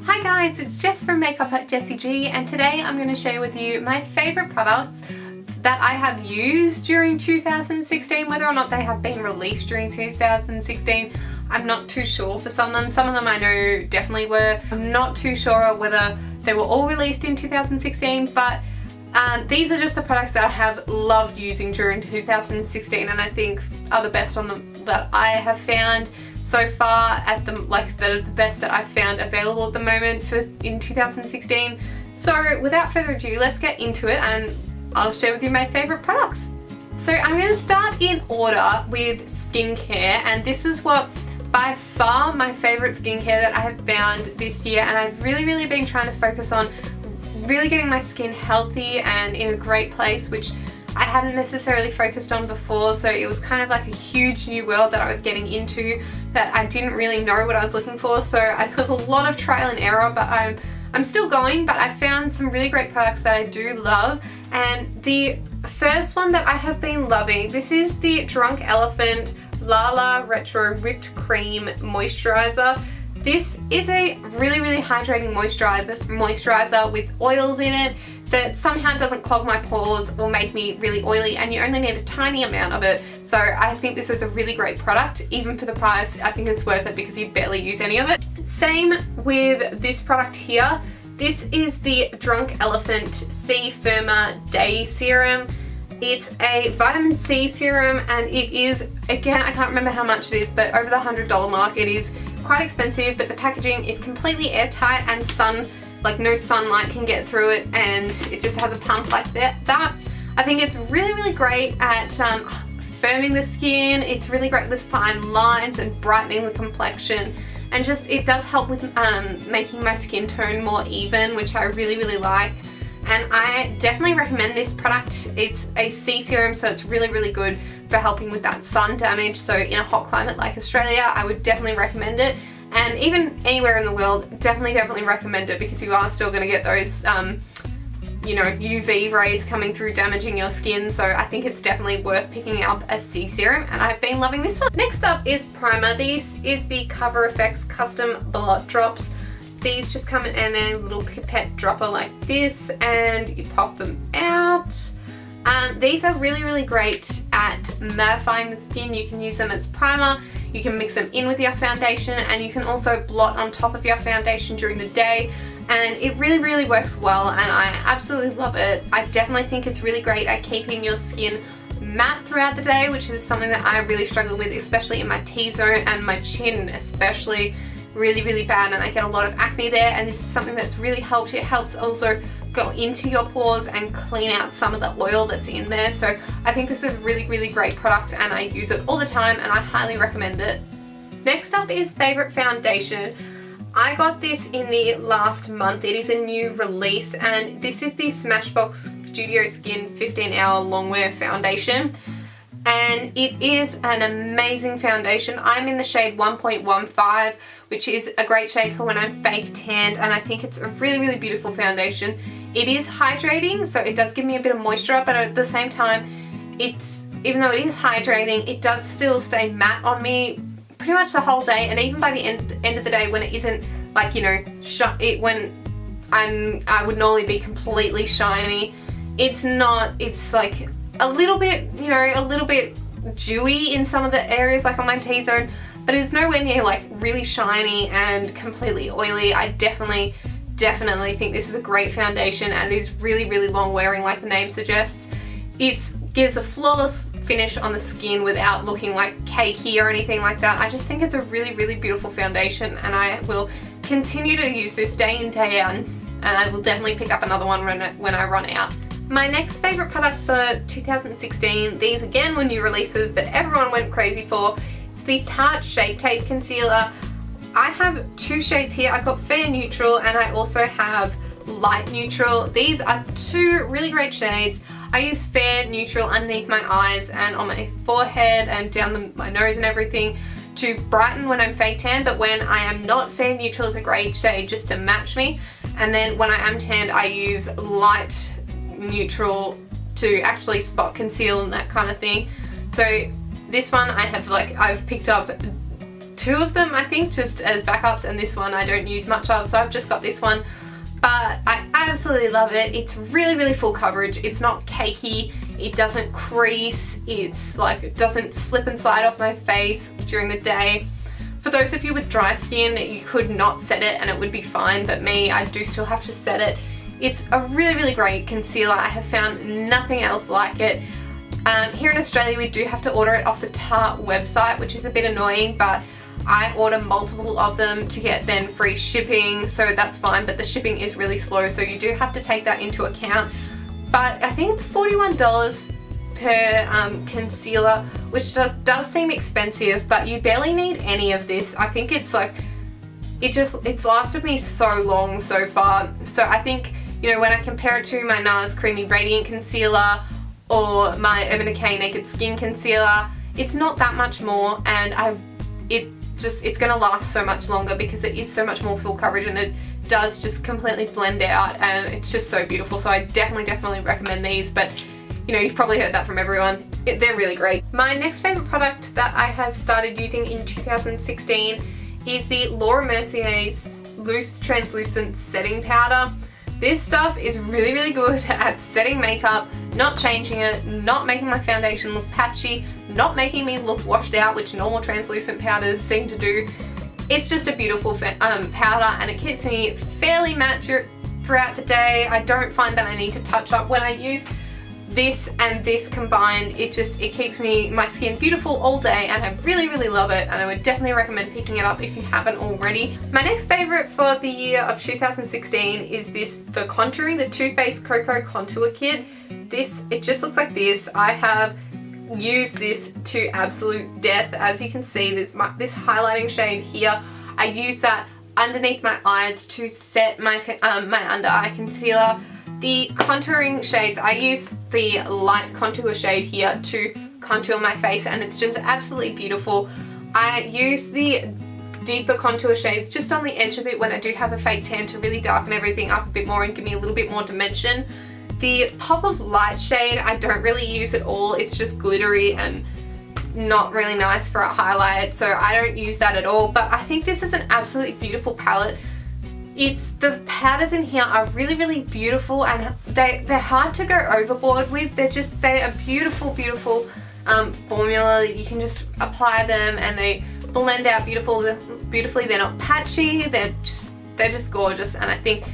Hi guys, it's Jess from BeccaxJacyln and today I'm going to share with you my favourite products that I have used during 2016. Whether or not they have been released during 2016, I'm not too sure for some of them. Some of them I know definitely were. I'm not too sure whether they were all released in 2016, but these are just the products that I have loved using during 2016 and I think are the best on them that I have found so far, at the best that I've found available at the moment in 2016. So without further ado, let's get into it and I'll share with you my favourite products. So I'm going to start in order with skincare, and this is what by far my favourite skincare that I have found this year, and I've really been trying to focus on really getting my skin healthy and in a great place, which I hadn't necessarily focused on before. So it was kind of like a huge new world that I was getting into that I didn't really know what I was looking for. So it was a lot of trial and error, but I'm still going, but I found some really great products that I do love. And the first one that I have been loving, this is the Drunk Elephant Lala Retro Whipped Cream Moisturizer. This is a really hydrating moisturizer with oils in it that somehow doesn't clog my pores or make me really oily, and you only need a tiny amount of it. So I think this is a really great product. Even for the price, I think it's worth it because you barely use any of it. Same with this product here. This is the Drunk Elephant C-Firma Day Serum. It's a vitamin C serum and it is, again, I can't remember how much it is, but over the $100 mark. It is quite expensive, but the packaging is completely airtight and no sunlight can get through it, and it just has a pump like that. I think it's really great at firming the skin. It's really great with fine lines and brightening the complexion, and just it does help with making my skin tone more even, which I really like. And I definitely recommend this product. It's a C serum, so it's really good for helping with that sun damage. So in a hot climate like Australia, I would definitely recommend it. And even anywhere in the world, definitely recommend it, because you are still going to get those, UV rays coming through damaging your skin. So I think it's definitely worth picking up a C serum, and I've been loving this one. Next up is primer. This is the Cover FX Custom Blot Drops. These just come in a little pipette dropper like this, and you pop them out. These are really great at mattifying the skin. You can use them as primer, you can mix them in with your foundation, and you can also blot on top of your foundation during the day, and it really works well, and I absolutely love it. I definitely think it's really great at keeping your skin matte throughout the day, which is something that I really struggle with, especially in my T-zone and my chin especially. Really bad, and I get a lot of acne there, and this is something that's really helped. It helps also go into your pores and clean out some of the oil that's in there. So I think this is a really great product, and I use it all the time, and I highly recommend it. Next up is favorite foundation. I got this in the last month. It is a new release, and this is the Smashbox Studio Skin 15-Hour Longwear Foundation. And it is an amazing foundation. I'm in the shade 1.15, which is a great shade for when I'm fake tanned, and I think it's a really beautiful foundation. It is hydrating, so it does give me a bit of moisture, but at the same time, even though it is hydrating, it does still stay matte on me pretty much the whole day, and even by the end of the day, when it isn't like, I would normally be completely shiny, it's like a little bit, a little bit dewy in some of the areas, like on my T-zone, but it's nowhere near like really shiny and completely oily. I definitely think this is a great foundation, and it is really long wearing, like the name suggests. It gives a flawless finish on the skin without looking like cakey or anything like that. I just think it's a really beautiful foundation, and I will continue to use this day in day out, and I will definitely pick up another one when I run out. My next favourite product for 2016, these again were new releases that everyone went crazy for. It's the Tarte Shape Tape Concealer. I have two shades here. I've got Fair Neutral and I also have Light Neutral. These are two really great shades. I use Fair Neutral underneath my eyes and on my forehead and down my nose and everything to brighten when I'm fake tan, but when I am not, Fair Neutral is a great shade just to match me. And then when I am tanned, I use Light Neutral to actually spot conceal and that kind of thing. So this one I've picked up two of them, I think, just as backups, and this one I don't use much of, so I've just got this one. But I absolutely love it. It's really, really full coverage. It's not cakey. It doesn't crease. It's like, it doesn't slip and slide off my face during the day. For those of you with dry skin, you could not set it and it would be fine, but me, I do still have to set it. It's a really, really great concealer. I have found nothing else like it. Here in Australia, we do have to order it off the Tarte website, which is a bit annoying, but I order multiple of them to get then free shipping, so that's fine, but the shipping is really slow, so you do have to take that into account. But I think it's $41 per concealer, which does seem expensive, but you barely need any of this. I think it's like, it's lasted me so long so far. So I think, you know, when I compare it to my NARS Creamy Radiant Concealer or my Urban Decay Naked Skin Concealer, it's not that much more, and it's gonna last so much longer because it is so much more full coverage, and it does just completely blend out, and it's just so beautiful. So I definitely recommend these, but you know, you've probably heard that from everyone. They're really great. My next favorite product that I have started using in 2016 is the Laura Mercier's Loose Translucent Setting Powder. This stuff is really, really good at setting makeup, not changing it, not making my foundation look patchy, not making me look washed out, which normal translucent powders seem to do. It's just a beautiful powder, and it keeps me fairly matte throughout the day. I don't find that I need to touch up when I use this and this combined. It keeps my skin beautiful all day, and I really, really love it, and I would definitely recommend picking it up if you haven't already. My next favorite for the year of 2016 is this for contouring, the Too Faced Cocoa Contour Kit. It just looks like this. I have used this to absolute death. As you can see, this highlighting shade here, I use that underneath my eyes to set my under eye concealer. The contouring shades, I use the light contour shade here to contour my face, and it's just absolutely beautiful. I use the deeper contour shades just on the edge of it when I do have a fake tan to really darken everything up a bit more and give me a little bit more dimension. The Pop of Light shade, I don't really use at all. It's just glittery and not really nice for a highlight, so I don't use that at all. But I think this is an absolutely beautiful palette. The powders in here are really, really beautiful, and they're hard to go overboard with. They're a beautiful, beautiful formula that you can just apply them, and they blend out beautifully. They're not patchy. They're just gorgeous, and I think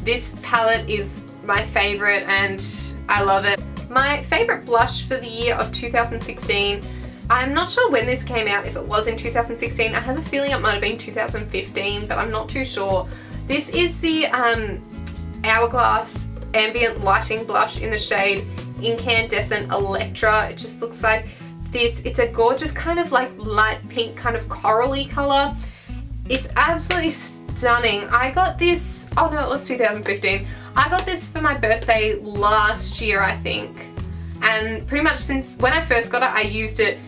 this palette is my favorite, and I love it. My favorite blush for the year of 2016. I'm not sure when this came out, if it was in 2016. I have a feeling it might have been 2015, but I'm not too sure. This is the Hourglass Ambient Lighting Blush in the shade Incandescent Electra. It just looks like this. It's a gorgeous kind of like light pink kind of corally color. It's absolutely stunning. I got this, oh no, it was 2015. I got this for my birthday last year, I think. And pretty much since when I first got it, I used it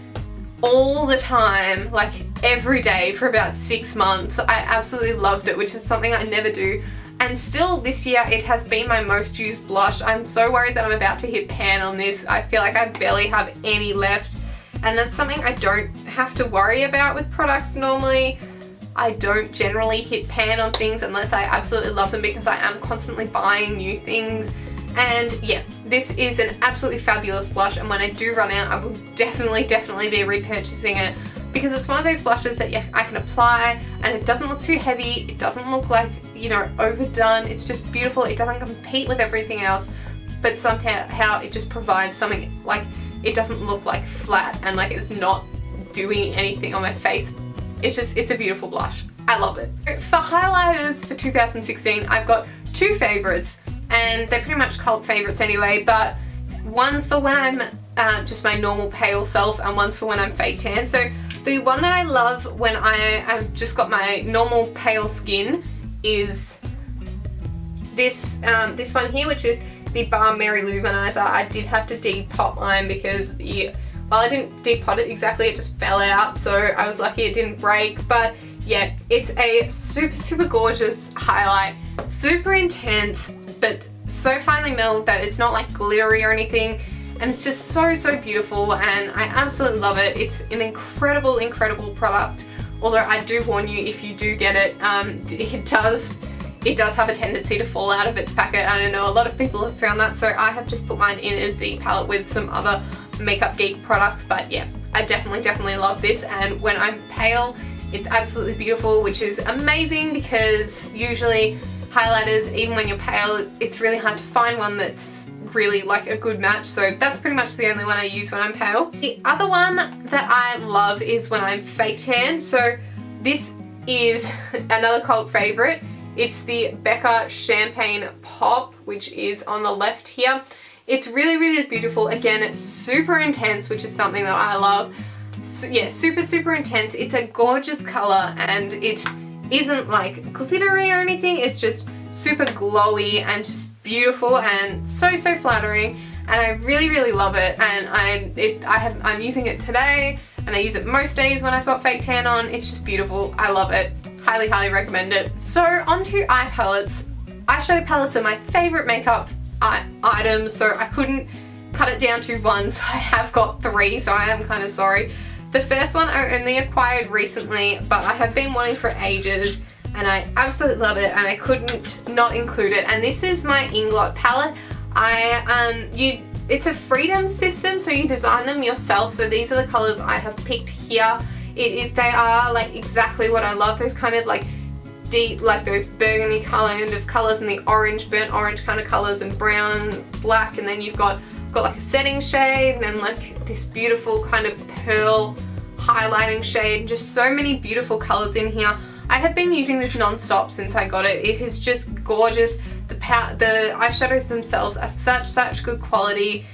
all the time, like every day for about 6 months. I absolutely loved it, which is something I never do. And still this year, it has been my most used blush. I'm so worried that I'm about to hit pan on this. I feel like I barely have any left. And that's something I don't have to worry about with products normally. I don't generally hit pan on things unless I absolutely love them, because I am constantly buying new things. And yeah, this is an absolutely fabulous blush, and when I do run out, I will definitely be repurchasing it, because it's one of those blushes that I can apply and it doesn't look too heavy. It doesn't look like, you know, overdone. It's just beautiful. It doesn't compete with everything else, but somehow it just provides something, like, it doesn't look like flat and like it's not doing anything on my face. It's a beautiful blush. I love it. For highlighters for 2016, I've got two favorites, and they're pretty much cult favorites anyway, but one's for when I'm just my normal pale self, and one's for when I'm fake tan. So the one that I love when I've just got my normal pale skin is this one here, which is the Balm Mary Lou Manizer. I did have to depot mine because while I didn't depot it exactly, it just fell out, so I was lucky it didn't break. But yeah, it's a super gorgeous highlight, super intense, but so finely milled that it's not like glittery or anything, and it's just so beautiful, and I absolutely love it. It's an incredible product. although I do warn you, if you do get it, it does have a tendency to fall out of its packet. I know a lot of people have found that, so I have just put mine in a Z palette with some other Makeup Geek products. But yeah, I definitely love this, and when I'm pale, it's absolutely beautiful, which is amazing because usually highlighters, even when you're pale, it's really hard to find one that's really like a good match. So that's pretty much the only one I use when I'm pale. The other one that I love is when I'm fake tan. So this is another cult favorite. It's the Becca Champagne Pop, which is on the left here. It's really beautiful. Again, it's super intense, which is something that I love. So yeah, super intense. It's a gorgeous color, and it isn't like glittery or anything. It's just super glowy and just beautiful and so flattering, and I really love it. And I'm using it today, and I use it most days when I've got fake tan on. It's just beautiful. I love it. Highly recommend it. So onto eye palettes. Eyeshadow palettes are my favorite makeup items, so I couldn't cut it down to one, so I have got 3, so I am kind of sorry. The first one I only acquired recently, but I have been wanting for ages, and I absolutely love it, and I couldn't not include it. And this is my Inglot palette. It's a freedom system, so you design them yourself. So these are the colors I have picked here. They are like exactly what I love. Those kind of like deep, like those burgundy kind of colors, and the orange, burnt orange kind of colors, and brown, black, and then you've got like a setting shade, and then like this beautiful kind of pearl highlighting shade. Just so many beautiful colors in here. I have been using this non-stop since I got it. It is just gorgeous. The eyeshadows themselves are such good quality,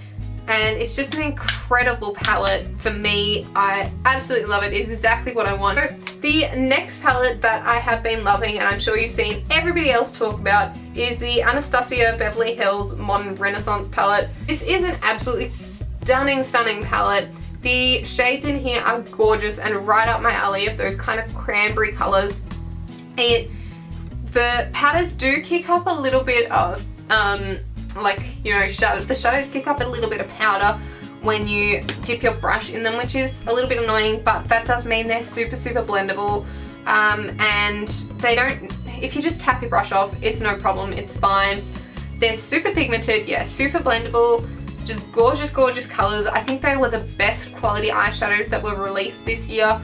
and it's just an incredible palette for me. I absolutely love it. It's exactly what I want. So the next palette that I have been loving, and I'm sure you've seen everybody else talk about, is the Anastasia Beverly Hills Modern Renaissance palette. This is an absolutely stunning palette. The shades in here are gorgeous and right up my alley of those kind of cranberry colors. The powders do kick up a little bit of like, you know, the shadows kick up a little bit of powder when you dip your brush in them, which is a little bit annoying, but that does mean they're super blendable, and they don't, if you just tap your brush off, it's no problem, it's fine. They're super pigmented, yeah, super blendable, just gorgeous colors. I think they were the best quality eyeshadows that were released this year.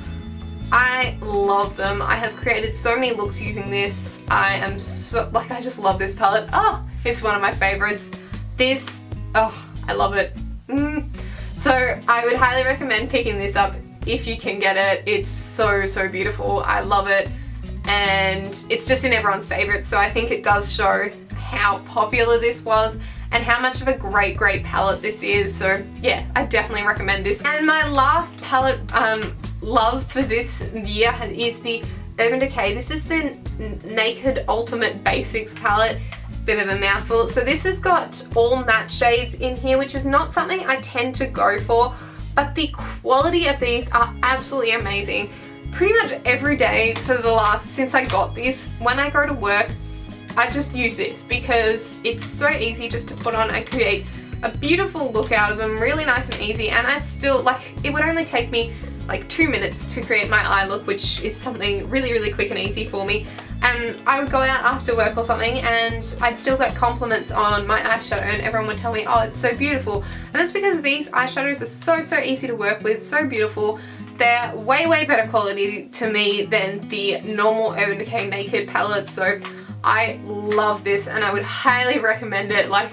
I love them. I have created so many looks using this. I just love this palette. Oh, it's one of my favorites. This, oh, I love it. So I would highly recommend picking this up if you can get it. It's so beautiful. I love it, and it's just in everyone's favorites, so I think it does show how popular this was and how much of a great palette this is. So yeah, I definitely recommend this. And my last palette love for this year is the Urban Decay. This is the Naked Ultimate Basics palette. Bit of a mouthful. So this has got all matte shades in here, which is not something I tend to go for, but the quality of these are absolutely amazing. Pretty much every day since I got this, when I go to work, I just use this because it's so easy just to put on and create a beautiful look out of them, really nice and easy. And I still, like, it would only take me like 2 minutes to create my eye look, which is something really quick and easy for me. And I would go out after work or something, and I'd still get compliments on my eyeshadow, and everyone would tell me, oh, it's so beautiful. And that's because these eyeshadows are so easy to work with, so beautiful. They're way better quality to me than the normal Urban Decay Naked palettes. So I love this, and I would highly recommend it. Like,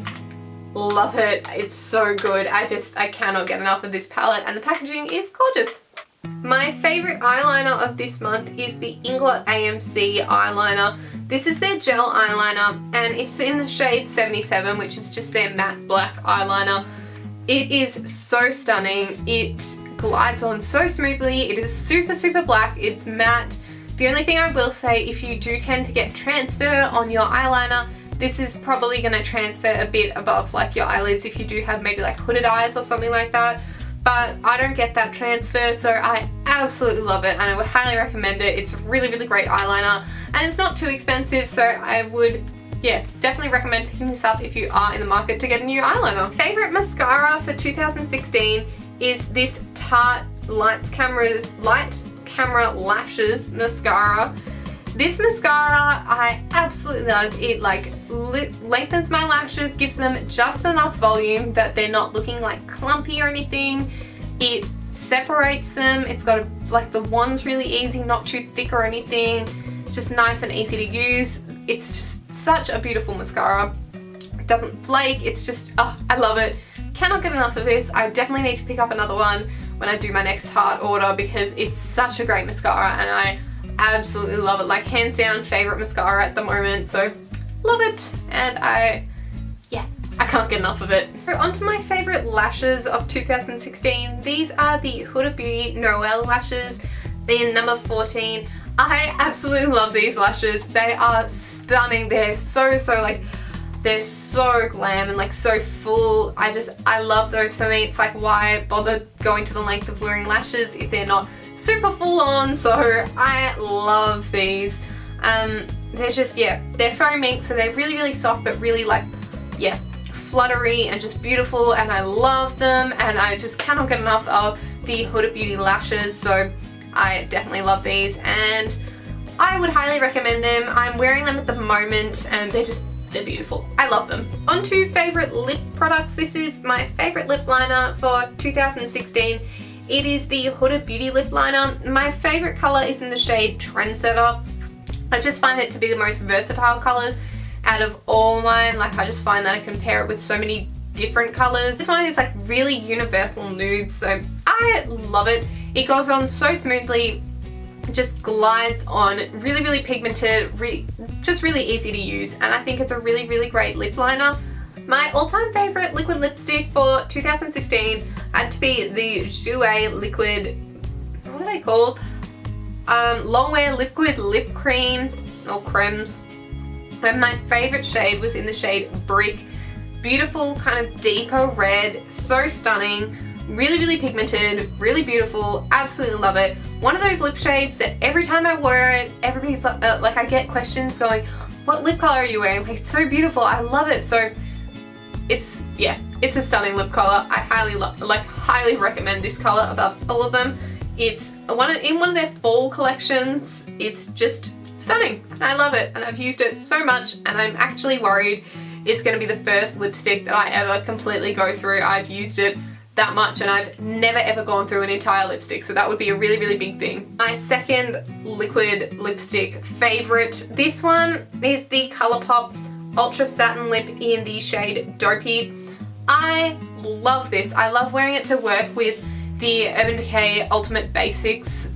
love it. It's so good. I cannot get enough of this palette, and the packaging is gorgeous. My favorite eyeliner of this month is the Inglot AMC Eyeliner. This is their gel eyeliner, and it's in the shade 77, which is just their matte black eyeliner. It is so stunning. It glides on so smoothly. It is super black. It's matte. The only thing I will say, if you do tend to get transfer on your eyeliner, this is probably going to transfer a bit above like your eyelids if you do have maybe like hooded eyes or something like that. But I don't get that transfer, so I absolutely love it, and I would highly recommend it. It's a really great eyeliner, and it's not too expensive, so I would, yeah, definitely recommend picking this up if you are in the market to get a new eyeliner. Favorite mascara for 2016 is this Tarte Light camera lashes mascara. This mascara I absolutely love. It like lengthens my lashes, gives them just enough volume that they're not looking like clumpy or anything. It separates them. It's got like the wand's really easy, not too thick or anything. Just nice and easy to use. It's just such a beautiful mascara. It doesn't flake. It's just, oh, I love it. Cannot get enough of this. I definitely need to pick up another one when I do my next Tarte order because it's such a great mascara and I absolutely love it. Like hands down favorite mascara at the moment, so love it. And I can't get enough of it. So onto my favorite lashes of 2016. These are the Huda Beauty Noelle lashes. They're number 14. I absolutely love these lashes. They are stunning. They're so like, they're so glam and like so full. I love those. For me, it's like, why bother going to the length of wearing lashes if they're not super full on? So I love these. They're just, they're foam ink, so they're really soft, but really like, fluttery and just beautiful, and I love them, and I just cannot get enough of the Huda Beauty lashes, so I definitely love these and I would highly recommend them. I'm wearing them at the moment and they're beautiful. I love them. On to favorite lip products. This is my favorite lip liner for 2016. It is the Huda Beauty lip liner. My favorite color is in the shade Trendsetter. I just find it to be the most versatile colors out of all mine. Like, I just find that I can pair it with so many different colors. This one is like really universal nude, so I love it. It goes on so smoothly, just glides on, really pigmented, just really easy to use, and I think it's a really great lip liner. My all-time favorite liquid lipstick for 2016 had to be the Jouer liquid, what are they called? Longwear liquid lip creams or cremes. And my favorite shade was in the shade Brique. Beautiful, kind of deeper red, so stunning, really pigmented, really beautiful, absolutely love it. One of those lip shades that every time I wear it, everybody's like I get questions going, what lip color are you wearing? Like, it's so beautiful, I love it. So it's a stunning lip color. I highly recommend this color above all of them. It's in one of their fall collections. It's just stunning and I love it, and I've used it so much, and I'm actually worried it's going to be the first lipstick that I ever completely go through. I've used it that much and I've never ever gone through an entire lipstick, so that would be a really big thing. My second liquid lipstick favorite, this one is the Colourpop Ultra Satin Lip in the shade Dopey. I love this. I love wearing it to work with the Urban Decay Ultimate Basics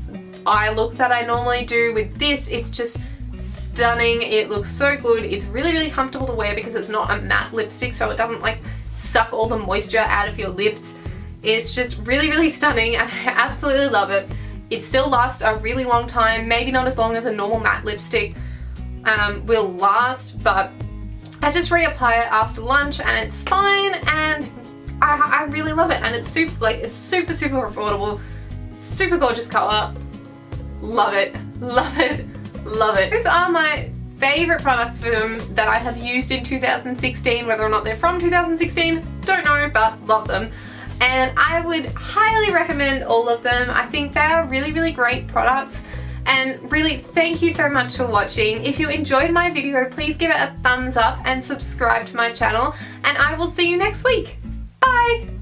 eye look that I normally do. With this, it's just stunning. It looks so good. It's really comfortable to wear because it's not a matte lipstick, so it doesn't like suck all the moisture out of your lips. It's just really stunning and I absolutely love it. It still lasts a really long time, maybe not as long as a normal matte lipstick will last, but I just reapply it after lunch and it's fine, and I really love it, and it's super affordable, super gorgeous color. Love it. These are my favorite products for them that I have used in 2016. Whether or not they're from 2016, don't know, but love them. And I would highly recommend all of them. I think they are really great products. And really, thank you so much for watching. If you enjoyed my video, please give it a thumbs up and subscribe to my channel. And I will see you next week. Bye!